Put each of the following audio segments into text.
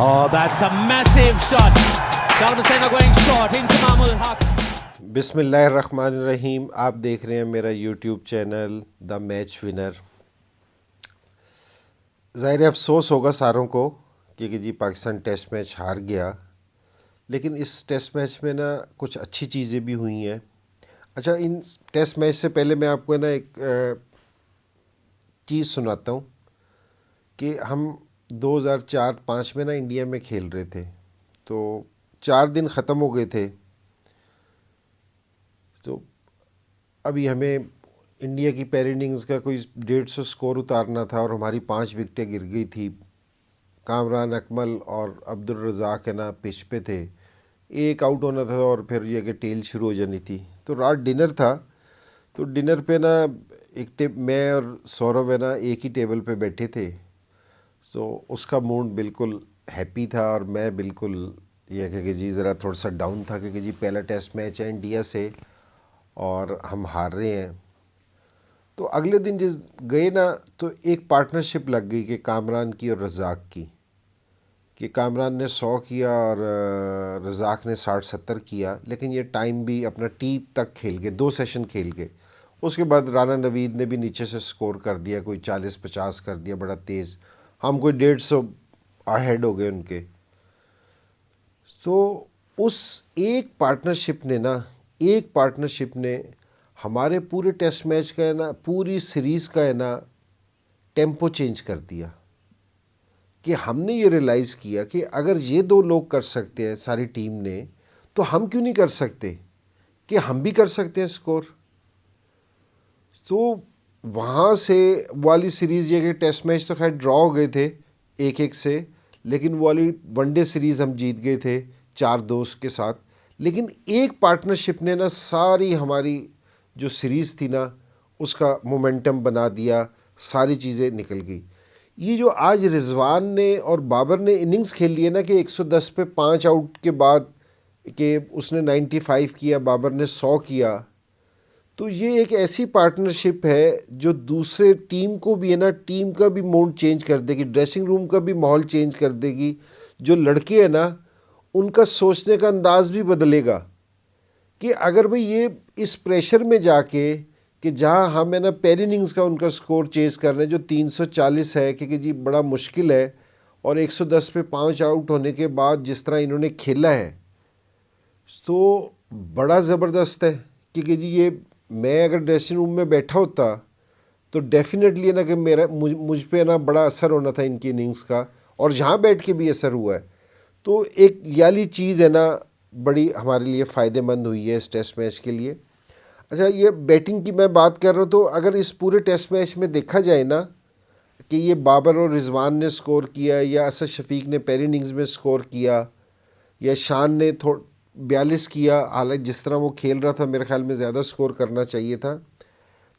Oh, that's a massive shot. Down to Senna going short into Mahmud Haq. बिस्मिल्लाहिर्रहमानिर्रहीम। आप देख रहे हैं मेरा YouTube channel the match winner. ज़ाहिर अफसोस होगा सारों को कि जी पाकिस्तान टेस्ट मैच हार गया, लेकिन इस टेस्ट मैच में ना कुछ अच्छी चीज़ें भी हुई हैं। अच्छा, इन टेस्ट मैच से पहले मैं आपको ना एक चीज़ सुनाता हूँ कि हम 2004-05 में ना इंडिया में खेल रहे थे, तो 4 दिन ख़त्म हो गए थे। तो अभी हमें इंडिया की पहली इनिंग्स का कोई 150 स्कोर उतारना था और हमारी 5 विकेटें गिर गई थी। कामरान अकमल और अब्दुल रज़ाक है ना पिच पे थे, एक आउट होना था और फिर ये कि टेल शुरू हो जानी थी। तो रात डिनर था, तो डिनर पे ना मैं और सौरभ है ना एक ही टेबल पे बैठे थे। सो उसका मूड बिल्कुल हैप्पी था और मैं बिल्कुल यह कि जी ज़रा थोड़ा सा डाउन था, क्योंकि जी पहला टेस्ट मैच है इंडिया से और हम हार रहे हैं। तो अगले दिन जिस गए ना, तो एक पार्टनरशिप लग गई कि कामरान की और रज़ाक की, कि कामरान ने 100 किया और रज़ाक ने 60-70 किया, लेकिन ये टाइम भी अपना टी तक खेल के 2 सेशन खेल के उसके बाद राना नवीद ने भी नीचे से स्कोर कर दिया, कोई 40-50 कर दिया बड़ा तेज़। हम कोई 150 अहेड हो गए उनके। तो उस एक पार्टनरशिप ने हमारे पूरे टेस्ट मैच का है ना, पूरी सीरीज़ का है ना टेम्पो चेंज कर दिया। कि हमने ये रियलाइज़ किया कि अगर ये 2 लोग कर सकते हैं सारी टीम ने, तो हम क्यों नहीं कर सकते, कि हम भी कर सकते हैं स्कोर। तो वहाँ से वाली सीरीज़ ये कि टेस्ट मैच तो खैर ड्रॉ हो गए थे 1-1 से, लेकिन वो वाली वनडे सीरीज़ हम जीत गए थे 4-2 के साथ। लेकिन एक पार्टनरशिप ने ना सारी हमारी जो सीरीज़ थी ना उसका मोमेंटम बना दिया, सारी चीज़ें निकल गई। ये जो आज रिजवान ने और बाबर ने इनिंग्स खेल ली है ना, कि 110 पे 5 आउट के बाद कि उसने 95 किया, बाबर ने 100 किया, तो ये एक ऐसी पार्टनरशिप है जो दूसरे टीम को भी है ना, टीम का भी मूड चेंज कर देगी, ड्रेसिंग रूम का भी माहौल चेंज कर देगी। जो लड़के हैं ना उनका सोचने का अंदाज़ भी बदलेगा कि अगर भाई ये इस प्रेशर में जाके कि जहाँ हम है ना पहली इनिंग्स का उनका स्कोर चेज कर रहे हैं जो 340 है, क्योंकि जी बड़ा मुश्किल है, और 110 पे 5 आउट होने के बाद जिस तरह इन्होंने खेला है तो बड़ा ज़बरदस्त है। क्योंकि जी ये मैं अगर ड्रेसिंग रूम में बैठा होता तो डेफिनेटली ना कि मुझ पे ना बड़ा असर होना था इनकी इनिंग्स का, और जहाँ बैठ के भी असर हुआ है। तो एक याली चीज़ है ना बड़ी हमारे लिए फ़ायदेमंद हुई है इस टेस्ट मैच के लिए। अच्छा, ये बैटिंग की मैं बात कर रहा हूँ, तो अगर इस पूरे टेस्ट मैच में देखा जाए ना कि ये बाबर और रिजवान ने स्कोर किया, या असद शफीक ने पहली इनिंग्स में स्कोर किया, या शान ने 42 किया, हालांकि जिस तरह वो खेल रहा था मेरे ख्याल में ज़्यादा स्कोर करना चाहिए था।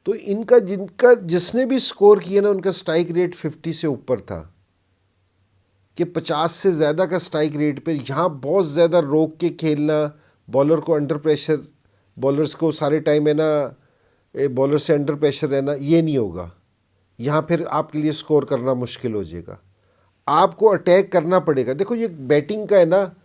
तो जिनका जिसने भी स्कोर किया ना उनका स्ट्राइक रेट 50 से ऊपर था, कि 50 से ज़्यादा का स्ट्राइक रेट पे यहाँ बहुत ज़्यादा रोक के खेलना, बॉलर को अंडर प्रेशर, बॉलर्स को सारे टाइम है ना बॉलर से अंडर प्रेशर रहना, ये नहीं होगा। यहाँ फिर आपके लिए स्कोर करना मुश्किल हो जाएगा, आपको अटैक करना पड़ेगा। देखो ये बैटिंग का है ना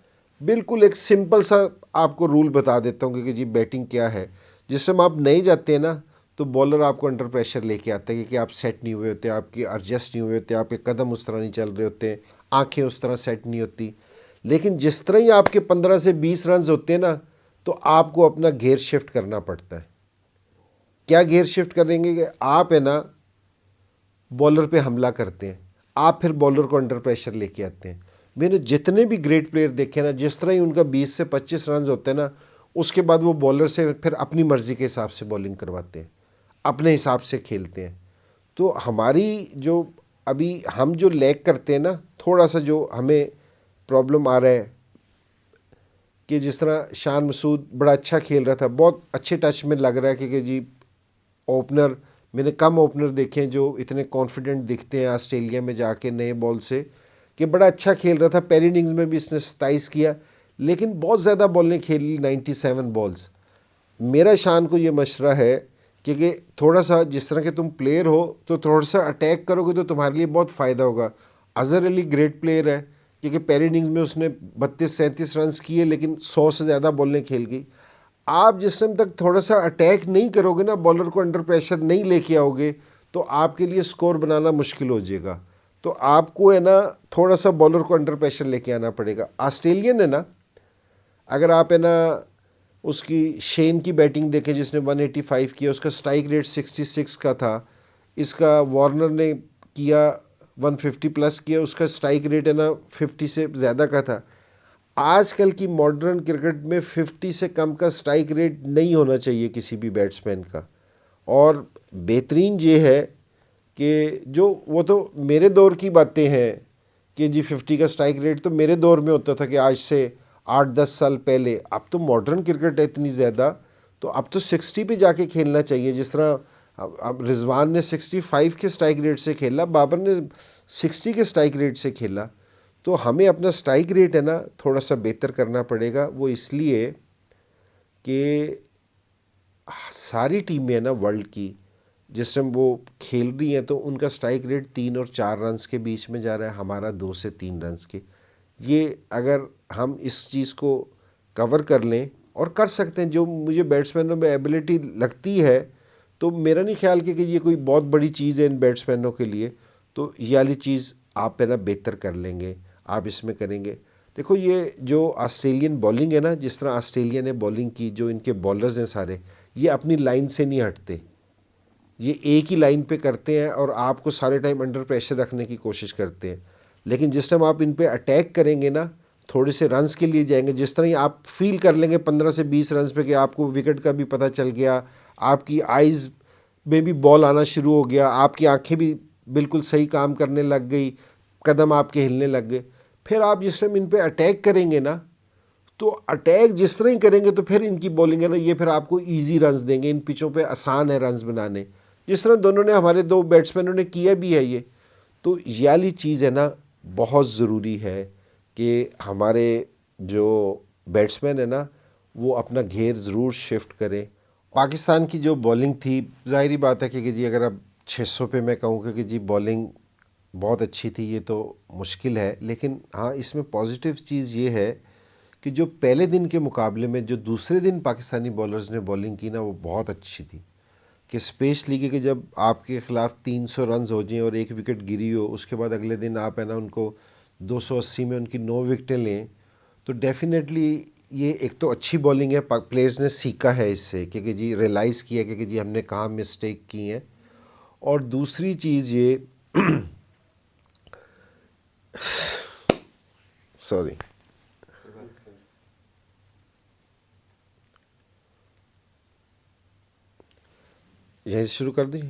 बिल्कुल एक सिंपल सा आपको रूल बता देता हूँ कि जी बैटिंग क्या है। जिस समय आप नहीं जाते हैं ना तो बॉलर आपको अंडर प्रेशर लेके आता है कि आप सेट नहीं हुए होते, आपके एडजस्ट नहीं हुए होते, आपके कदम उस तरह नहीं चल रहे होते, आंखें उस तरह सेट नहीं होती। लेकिन जिस तरह ही आपके 15 से 20 रन होते हैं ना तो आपको अपना गेयर शिफ्ट करना पड़ता है। क्या गेयर शिफ्ट करेंगे कि आप है ना बॉलर पे हमला करते हैं, आप फिर बॉलर को अंडर प्रेशर लेके आते हैं। मैंने जितने भी ग्रेट प्लेयर देखे ना, जिस तरह ही उनका 20 से 25 रन होते हैं ना, उसके बाद वो बॉलर से फिर अपनी मर्ज़ी के हिसाब से बॉलिंग करवाते हैं, अपने हिसाब से खेलते हैं। तो हमारी जो अभी हम जो लैग करते हैं ना, थोड़ा सा जो हमें प्रॉब्लम आ रहा है कि जिस तरह शान मसूद बड़ा अच्छा खेल रहा था, बहुत अच्छे टच में लग रहा है, क्योंकि जी ओपनर मैंने कम ओपनर देखे हैं जो इतने कॉन्फिडेंट दिखते हैं ऑस्ट्रेलिया में जाके नए बॉल से, कि बड़ा अच्छा खेल रहा था। पहली इनिंग्स में भी इसने 27 किया, लेकिन बहुत ज़्यादा बॉल ने खेल ली, 97 बॉल्स। मेरा शान को ये मशवरा है क्योंकि थोड़ा सा जिस तरह के तुम प्लेयर हो तो थोड़ा सा अटैक करोगे तो तुम्हारे लिए बहुत फ़ायदा होगा। अज़हर अली ग्रेट प्लेयर है کیونکہ پہلی اننگز میں اس نے 32-37 رنز کیے لیکن 100 سے زیادہ بالیں کھیل گئی. آپ جس ٹائم تک تھوڑا سا اٹیک نہیں کرو گے نا، بالر کو انڈر پریشر نہیں لے کے آؤ گے، تو آپ کے لیے سکور بنانا مشکل ہو جائے گا. تو آپ کو ہے نا تھوڑا سا بالر کو انڈر پریشر لے کے آنا پڑے گا. آسٹریلین ہے نا، اگر آپ ہے نا اس کی شین کی بیٹنگ دیکھیں جس نے 185 کیا، اس کا سٹرائک ریٹ 66 کا تھا. اس کا وارنر نے کیا 150 پلس کیا، اس کا سٹرائک ریٹ ہے نا 50 سے زیادہ کا تھا. آج کل کی ماڈرن کرکٹ میں 50 سے کم کا سٹرائک ریٹ نہیں ہونا چاہیے کسی بھی بیٹسمین کا. اور بہترین یہ ہے کہ جو وہ تو میرے دور کی باتیں ہیں کہ جی 50 کا سٹرائک ریٹ تو میرے دور میں ہوتا تھا کہ آج سے 8-10 سال پہلے. اب تو ماڈرن کرکٹ ہے اتنی زیادہ، تو اب تو 60 پہ جا کے کھیلنا چاہیے. جس طرح اب رضوان نے 65 کے سٹرائک ریٹ سے کھیلا، بابر نے 60 کے سٹرائک ریٹ سے کھیلا. تو ہمیں اپنا سٹرائک ریٹ ہے نا تھوڑا سا بہتر کرنا پڑے گا. وہ اس لیے کہ ساری ٹیمیں ہیں نا ورلڈ کی جس ٹائم وہ کھیل رہی ہیں تو ان کا سٹرائک ریٹ 3 اور 4 رنز کے بیچ میں جا رہا ہے، ہمارا 2 سے 3 رنز کے. یہ اگر ہم اس چیز کو کور کر لیں اور کر سکتے ہیں، جو مجھے بیٹسمینوں میں ایبلٹی لگتی ہے، تو میرا نہیں خیال کہ یہ کوئی بہت بڑی چیز ہے ان بیٹسمینوں کے لیے. تو یہ والی چیز آپ پہ نا بہتر کر لیں گے، آپ اس میں کریں گے. دیکھو یہ جو آسٹریلین بولنگ ہے نا، جس طرح آسٹریلیا نے بولنگ کی، جو ان کے بولرز ہیں سارے، یہ اپنی لائن سے نہیں ہٹتے، یہ ایک ہی لائن پہ کرتے ہیں اور آپ کو سارے ٹائم انڈر پریشر رکھنے کی کوشش کرتے ہیں. لیکن جس ٹائم آپ ان پہ اٹیک کریں گے نا، تھوڑے سے رنز کے لیے جائیں گے، جس طرح ہی آپ فیل کر لیں گے 15 سے 20 رنز پہ کہ آپ کو وکٹ کا بھی پتہ چل گیا، آپ کی آئیز میں بھی بال آنا شروع ہو گیا، آپ کی آنکھیں بھی بالکل صحیح کام کرنے لگ گئی، قدم آپ کے ہلنے لگ گئے، پھر آپ جس ٹائم ان پہ اٹیک کریں گے نا، تو اٹیک جس طرح ہی کریں گے تو پھر ان کی بولنگ ہے نا یہ پھر آپ کو ایزی رنز دیں گے. ان پچوں پہ آسان ہے رنز بنانے، جس طرح دونوں نے ہمارے 2 بیٹسمینوں نے کیا بھی ہے یہ. تو یہ والی چیز ہے نا بہت ضروری ہے کہ ہمارے جو بیٹسمین ہیں نا وہ اپنا گھیر ضرور شفٹ کریں. پاکستان کی جو بولنگ تھی، ظاہری بات ہے کہ جی اگر اب 600 پہ میں کہوں کہ جی بولنگ بہت اچھی تھی، یہ تو مشکل ہے. لیکن ہاں اس میں پازیٹیو چیز یہ ہے کہ جو پہلے دن کے مقابلے میں جو دوسرے دن پاکستانی بولرز نے بولنگ کی نا وہ بہت اچھی تھی. کہ اسپیشلی کہ جب آپ کے خلاف 300 رنز ہو جائیں اور 1 وکٹ گری ہو، اس کے بعد اگلے دن آپ ہے نا ان کو 280 میں ان کی 9 وکٹیں لیں، تو ڈیفینیٹلی یہ ایک تو اچھی بولنگ ہے. پلیئرز نے سیکھا ہے اس سے کہ جی ریئلائز کیا کہ جی ہم نے کہاں مسٹیک کی ہیں. اور دوسری چیز یہ سوری یہیں سے شروع کر دیں.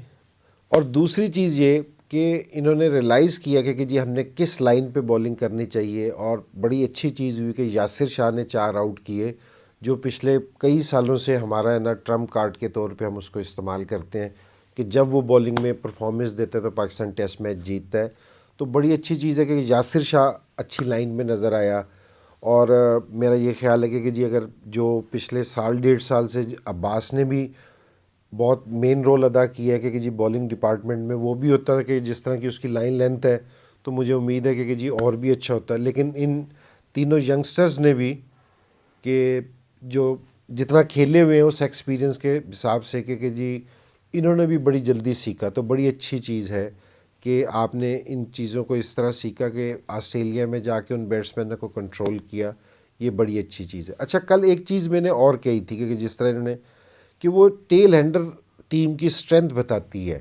اور دوسری چیز یہ کہ انہوں نے ریئلائز کیا کہ جی ہم نے کس لائن پہ بولنگ کرنی چاہیے. اور بڑی اچھی چیز ہوئی کہ یاسر شاہ نے 4 آؤٹ کیے، جو پچھلے کئی سالوں سے ہمارا ہے نا ٹرمپ کارڈ کے طور پہ ہم اس کو استعمال کرتے ہیں کہ جب وہ بولنگ میں پرفارمنس دیتا ہے تو پاکستان ٹیسٹ میچ جیتتا ہے. تو بڑی اچھی چیز ہے کہ یاسر شاہ اچھی لائن میں نظر آیا. اور میرا یہ خیال ہے کہ جی اگر جو پچھلے سال 1.5 سال سے عباس نے بھی بہت مین رول ادا کیا ہے کہ جی بولنگ ڈپارٹمنٹ میں، وہ بھی ہوتا ہے کہ جس طرح کی اس کی لائن لینتھ ہے تو مجھے امید ہے کہ جی اور بھی اچھا ہوتا ہے. لیکن ان تینوں ینگسٹرز نے بھی کہ جو جتنا کھیلے ہوئے ہیں اس ایکسپیرینس کے حساب سے کہ جی انہوں نے بھی بڑی جلدی سیکھا. تو بڑی اچھی چیز ہے کہ آپ نے ان چیزوں کو اس طرح سیکھا کہ آسٹریلیا میں جا کے ان بیٹسمینوں کو کنٹرول کیا. یہ بڑی اچھی چیز ہے. اچھا کل ایک چیز میں نے اور کہی تھی کہ جس طرح انہوں نے کہ وہ ٹیل ہینڈر ٹیم کی اسٹرینتھ بتاتی ہے.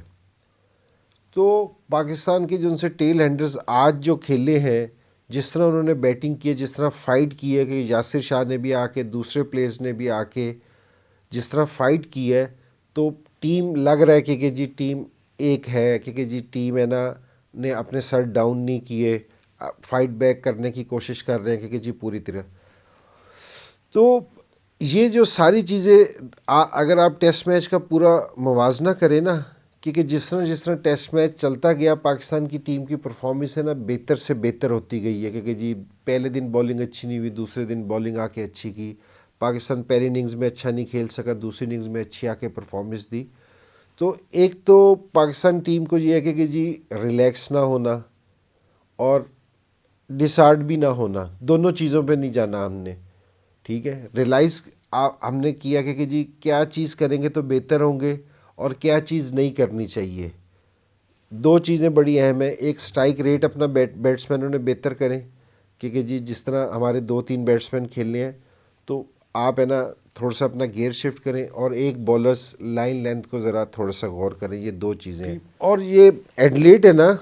تو پاکستان کے جو ان سے ٹیل ہینڈرز آج جو کھیلے ہیں، جس طرح انہوں نے بیٹنگ کی ہے، جس طرح فائٹ کی ہے، کہ یاسر شاہ نے بھی آ کے، دوسرے پلیئرز نے بھی آ کے جس طرح فائٹ کی ہے، تو ٹیم لگ رہا ہے کہ جی ٹیم ایک ہے، کہ جی ٹیم ہے نا نے اپنے سر ڈاؤن نہیں کیے، فائٹ بیک کرنے کی کوشش کر رہے ہیں کہ جی پوری طرح. تو یہ جو ساری چیزیں اگر آپ ٹیسٹ میچ کا پورا موازنہ کریں نا، کیونکہ جس طرح ٹیسٹ میچ چلتا گیا پاکستان کی ٹیم کی پرفارمنس ہے نا بہتر سے بہتر ہوتی گئی ہے. کہ جی پہلے دن بولنگ اچھی نہیں ہوئی، دوسرے دن بولنگ آ کے اچھی کی. پاکستان پہلی اننگز میں اچھا نہیں کھیل سکا، دوسری اننگز میں اچھی آ کے پرفارمنس دی. تو ایک تو پاکستان ٹیم کو یہ ہے کہ جی ریلیکس نہ ہونا، اور डिसहार्ट भी ना होना, दोनों चीज़ों पे नहीं जाना हमने, ठीक है। रियलाइज़ हमने किया कि जी क्या चीज़ करेंगे तो बेहतर होंगे और क्या चीज़ नहीं करनी चाहिए। दो चीज़ें बड़ी अहम है, एक स्ट्राइक रेट अपना बैट्समैनों ने बेहतर करें कि जी जिस तरह हमारे 2-3 बैट्समैन खेलने हैं तो आप है ना थोड़ा सा अपना गियर शिफ्ट करें, और एक बॉलर्स लाइन लेंथ को ज़रा थोड़ा सा गौर करें। ये दो चीज़ें हैं। और ये एडिलेड है ना,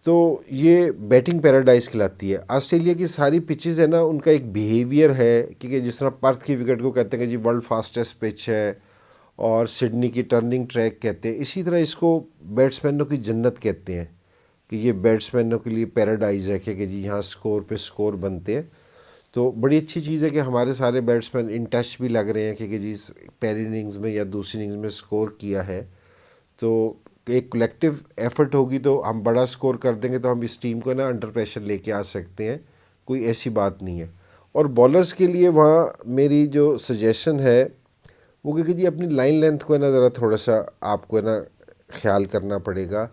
तो ये बैटिंग पैराडाइज खिलाती है। ऑस्ट्रेलिया की सारी पिचेस है ना, उनका एक बिहेवियर है कि जिस तरह पर्थ की विकेट को कहते हैं कि जी वर्ल्ड फास्टेस्ट पिच है, और सिडनी की टर्निंग ट्रैक कहते हैं, इसी तरह इसको बैट्समैनों की जन्नत कहते हैं कि ये बैट्समैनों के लिए पैराडाइज है कि जी यहाँ स्कोर पे स्कोर बनते हैं। तो बड़ी अच्छी चीज़ है कि हमारे सारे बैट्समैन इन टच भी लग रहे हैं कि जी पहली इनिंग्स में या दूसरी इनिंग्स में स्कोर किया है। तो एक कलेक्टिव एफर्ट होगी तो हम बड़ा स्कोर कर देंगे, तो हम इस टीम को ना अंडर प्रेशर लेके आ सकते हैं, कोई ऐसी बात नहीं है। और बॉलर्स के लिए वहाँ मेरी जो सजेशन है वो कि जी अपनी लाइन लेंथ को ना ज़रा थोड़ा सा आपको ना ख्याल करना पड़ेगा।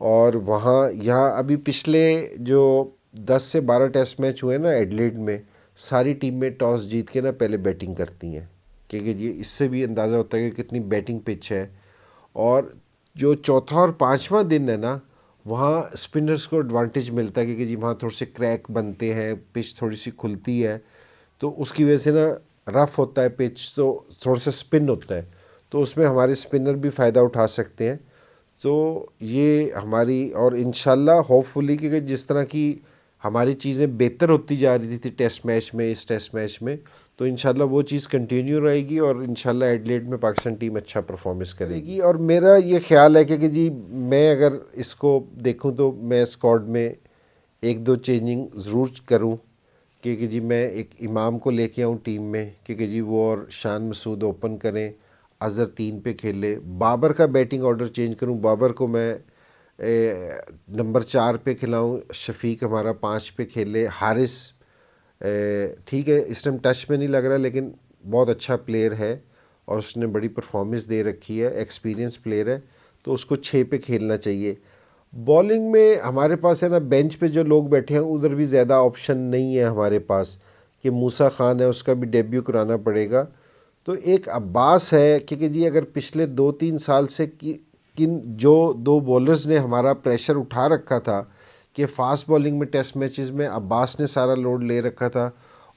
और वहाँ यहाँ अभी पिछले जो 10 से 12 टेस्ट मैच हुए ना एडिलेड में, सारी टीमें टॉस जीत के ना पहले बैटिंग करती हैं, क्योंकि ये इससे भी अंदाज़ा होता है कि कितनी बैटिंग पिच है। और जो चौथा और पांचवा दिन है ना, वहाँ स्पिनर्स को एडवांटेज मिलता है क्योंकि जी वहाँ थोड़े से क्रैक बनते हैं, पिच थोड़ी सी खुलती है, तो उसकी वजह से ना रफ़ होता है पिच, तो थोड़ा सा स्पिन होता है, तो उसमें हमारे स्पिनर भी फ़ायदा उठा सकते हैं। तो ये हमारी, और इंशाल्लाह होपफुली कि जिस तरह की हमारी चीज़ें बेहतर होती जा रही थी टेस्ट मैच में, इस टेस्ट मैच में, तो इंशाल्लाह वो चीज़ कंटिन्यू रहेगी और इंशाल्लाह एडिलेड में पाकिस्तान टीम अच्छा परफॉर्मेंस करेगी। और मेरा ये ख्याल है कि जी मैं अगर इसको देखूं तो मैं स्क्वाड में 1-2 चेंजिंग ज़रूर करूं, क्योंकि जी मैं एक इमाम को लेके आऊं टीम में, क्योंकि जी वो और शान मसूद ओपन करें, अज़हर 3 पे खेले, बाबर का बैटिंग ऑर्डर चेंज करूं, बाबर को मैं नंबर 4 पे खिलाऊं, शफीक हमारा 5 पे खेले, हारिस ठीक है इस टाइम टच में नहीं लग रहा लेकिन बहुत अच्छा प्लेयर है और उसने बड़ी परफॉर्मेंस दे रखी है, एक्सपीरियंस प्लेयर है, तो उसको 6 पे खेलना चाहिए। बॉलिंग में हमारे पास है ना बेंच पे जो लोग बैठे हैं उधर भी ज़्यादा ऑप्शन नहीं है हमारे पास, कि मूसा खान है उसका भी डेब्यू कराना पड़ेगा। तो एक अब्बास है क्योंकि जी अगर पिछले 2-3 साल से किन जो 2 बॉलर्स ने हमारा प्रेशर उठा रखा था कि फ़ास्ट बॉलिंग में टेस्ट मैचेस में अब्बास ने सारा लोड ले रखा था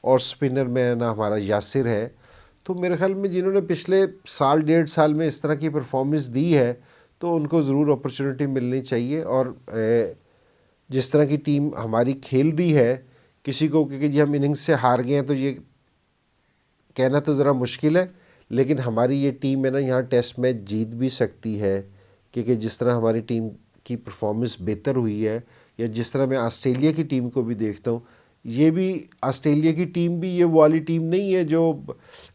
और स्पिनर में ना हमारा यासिर है, तो मेरे ख्याल में जिन्होंने पिछले साल 1.5 साल में इस तरह की परफॉर्मेंस दी है तो उनको ज़रूर अपॉर्चुनिटी मिलनी चाहिए। और जिस तरह की टीम हमारी खेल रही है, किसी को क्योंकि जी हम इनिंग्स से हार गए हैं तो ये कहना तो ज़रा मुश्किल है, लेकिन हमारी ये टीम है ना यहाँ टेस्ट मैच जीत भी सकती है, क्योंकि जिस तरह हमारी टीम की परफॉर्मेंस बेहतर हुई है, या जिस तरह मैं ऑस्ट्रेलिया की टीम को भी देखता हूँ, ये भी ऑस्ट्रेलिया की टीम भी ये वाली टीम नहीं है जो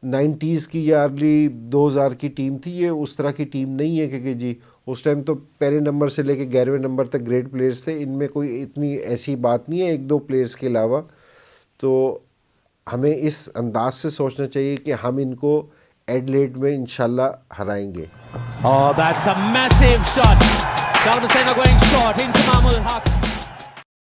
90s की या अर्ली 2000 की टीम थी, ये उस तरह की टीम नहीं है, क्योंकि जी उस टाइम तो पहले नंबर से लेके 11वें नंबर तक ग्रेट प्लेयर्स थे, इनमें कोई इतनी ऐसी बात नहीं है 1-2 प्लेयर्स के अलावा। तो हमें इस अंदाज से सोचना चाहिए कि हम इनको एडिलेड में इंशाल्लाह हराएंगे। Oh, that's a massive shot. Down the centre going short into Mahmud Haq.